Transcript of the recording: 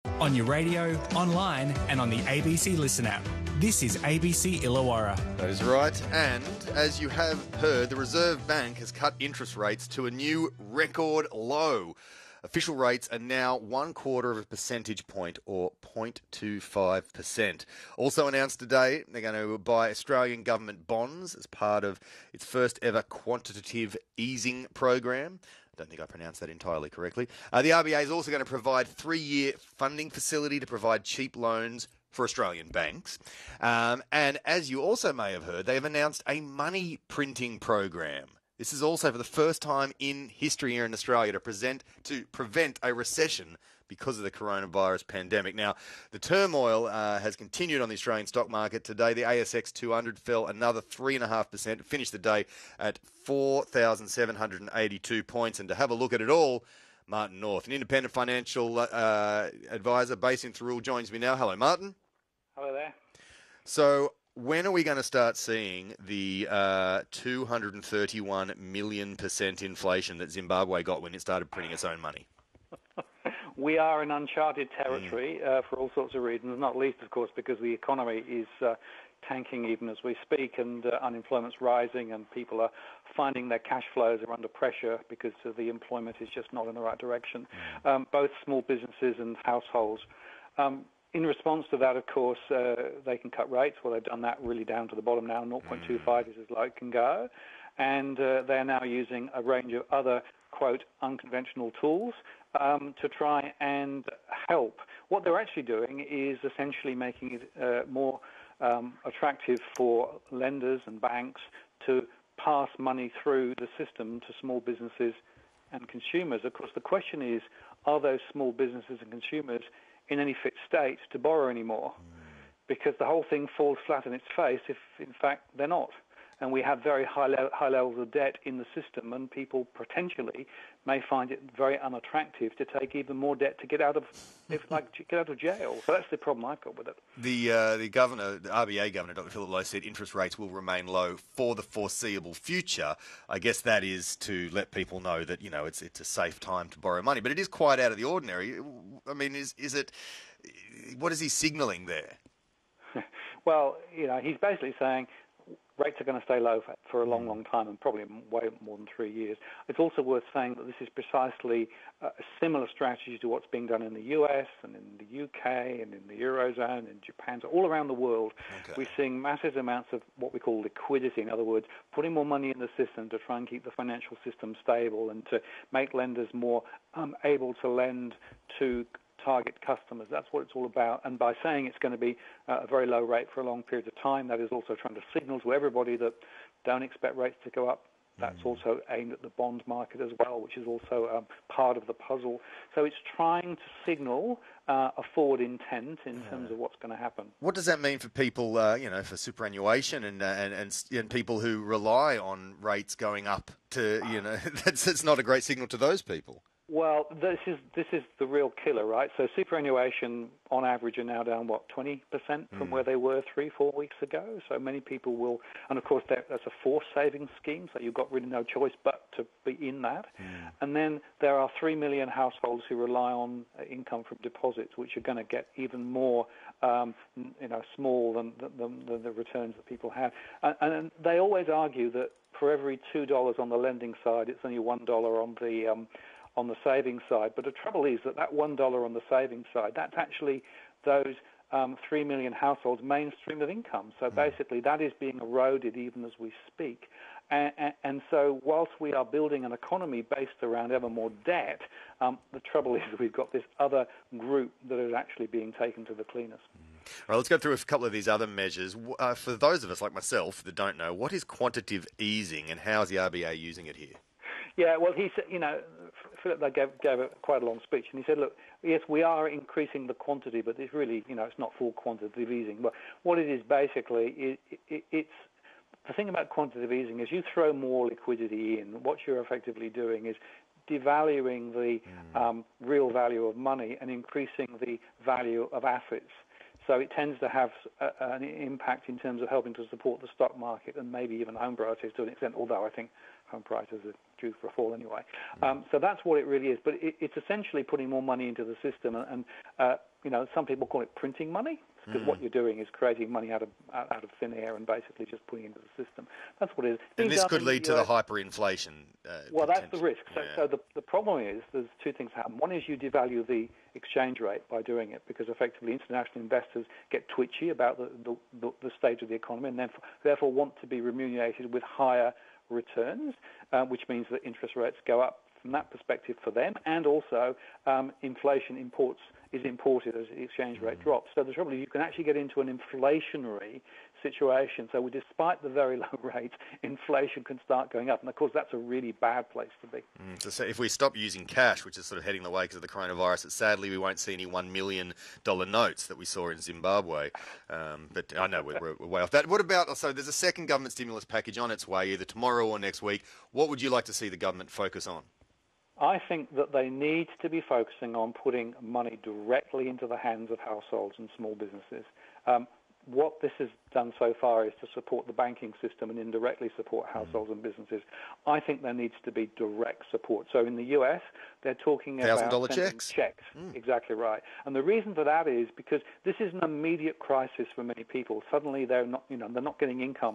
On your radio, online and on the ABC Listen app. This is ABC Illawarra. That is right. And as you have heard, the Reserve Bank has cut interest rates to a new record low. Official rates are now 1/4 of a percentage point, or 0.25%. Also announced today, they're going to buy Australian government bonds as part of its first ever quantitative easing program. I don't think I pronounced that entirely correctly. The RBA is also going to provide 3-year funding facility to provide cheap loans for Australian banks. And as you also may have heard, they have announced a money printing program. This is also for the first time in history here in Australia to prevent a recession because of the coronavirus pandemic. Now, the turmoil has continued on the Australian stock market today. The ASX 200 fell another 3.5%, finished the day at 4,782 points. And to have a look at it all, Martin North, an independent financial advisor based in Thurrool, joins me now. Hello, Martin. Hello there. So, when are we going to start seeing the 231 million% inflation that Zimbabwe got when it started printing its own money? We are in uncharted territory for all sorts of reasons, not least, of course, because the economy is tanking even as we speak, and unemployment's rising, and people are finding their cash flows are under pressure because the employment is just not in the right direction, both small businesses and households. In response to that, of course, they can cut rates. Well, they've done that really down to the bottom now. 0.25 is as low it can go. And they're now using a range of other, quote, unconventional tools to try and help. What they're actually doing is essentially making it more attractive for lenders and banks to pass money through the system to small businesses and consumers. Of course, the question is, are those small businesses and consumers in any fit state to borrow anymore? Because the whole thing falls flat on its face if, in fact, they're not. And we have very high levels of debt in the system, and people potentially may find it very unattractive to take even more debt to get out of jail. So that's the problem I've got with it. The governor, the RBA governor, Dr. Philip Lowe, said interest rates will remain low for the foreseeable future. I guess that is to let people know that, you know, it's a safe time to borrow money. But it is quite out of the ordinary. I mean, is it? What is he signalling there? Well, you know, he's basically saying rates are going to stay low for a long, long time, and probably way more than 3 years. It's also worth saying that this is precisely a similar strategy to what's being done in the US and in the UK and in the Eurozone and Japan. So all around the world, we're seeing massive amounts of what we call liquidity. In other words, putting more money in the system to try and keep the financial system stable and to make lenders more able to lend to target customers. That's what it's all about. And by saying it's going to be a very low rate for a long period of time, that is also trying to signal to everybody that don't expect rates to go up. That's also aimed at the bond market as well, which is also part of the puzzle. So it's trying to signal a forward intent in terms of what's going to happen. What does that mean for people, for superannuation and people who rely on rates going up to, that's not a great signal to those people. Well, this is the real killer, right? So superannuation, on average, are now down, 20% from where they were 3-4 weeks ago. So many people will, and of course that's a forced savings scheme, so you've got really no choice but to be in that. And then there are 3 million households who rely on income from deposits, which are going to get even more, small than the returns that people have. And they always argue that for every $2 on the lending side, it's only $1 on the savings side. But the trouble is that $1 on the savings side, that's actually those 3 million households' main stream of income. So basically that is being eroded even as we speak. And so whilst we are building an economy based around ever more debt, the trouble is that we've got this other group that is actually being taken to the cleaners. All right, let's go through a couple of these other measures. For those of us like myself that don't know, what is quantitative easing and how is the RBA using it here? Yeah, well, he said, Philip gave quite a long speech, and he said, look, yes, we are increasing the quantity, but it's really, it's not full quantitative easing. But what it is basically, it's the thing about quantitative easing is you throw more liquidity in. What you're effectively doing is devaluing the real value of money and increasing the value of assets. So it tends to have an impact in terms of helping to support the stock market and maybe even home prices to an extent, although I think home prices are due for a fall anyway. So that's what it really is. But it's essentially putting more money into the system and some people call it printing money, because what you're doing is creating money out of thin air and basically just putting it into the system. That's what it is. And this could lead to the hyperinflation. Well, that's the risk. Yeah. So the problem is there's two things happen. One is you devalue the exchange rate by doing it, because effectively international investors get twitchy about the state of the economy and therefore want to be remunerated with higher returns, which means that interest rates go up from that perspective for them, and also inflation is imported as the exchange rate drops. So the trouble is you can actually get into an inflationary situation. So despite the very low rates, inflation can start going up. And of course, that's a really bad place to be. So if we stop using cash, which is sort of heading the way because of the coronavirus, sadly we won't see any $1 million notes that we saw in Zimbabwe. But I know we're way off that. What about, so there's a second government stimulus package on its way, either tomorrow or next week. What would you like to see the government focus on? I think that they need to be focusing on putting money directly into the hands of households and small businesses. What this has done so far is to support the banking system and indirectly support households and businesses. I think there needs to be direct support. So in the US, they're talking about $1,000 checks. Exactly right. And the reason for that is because this is an immediate crisis for many people. Suddenly they're not getting income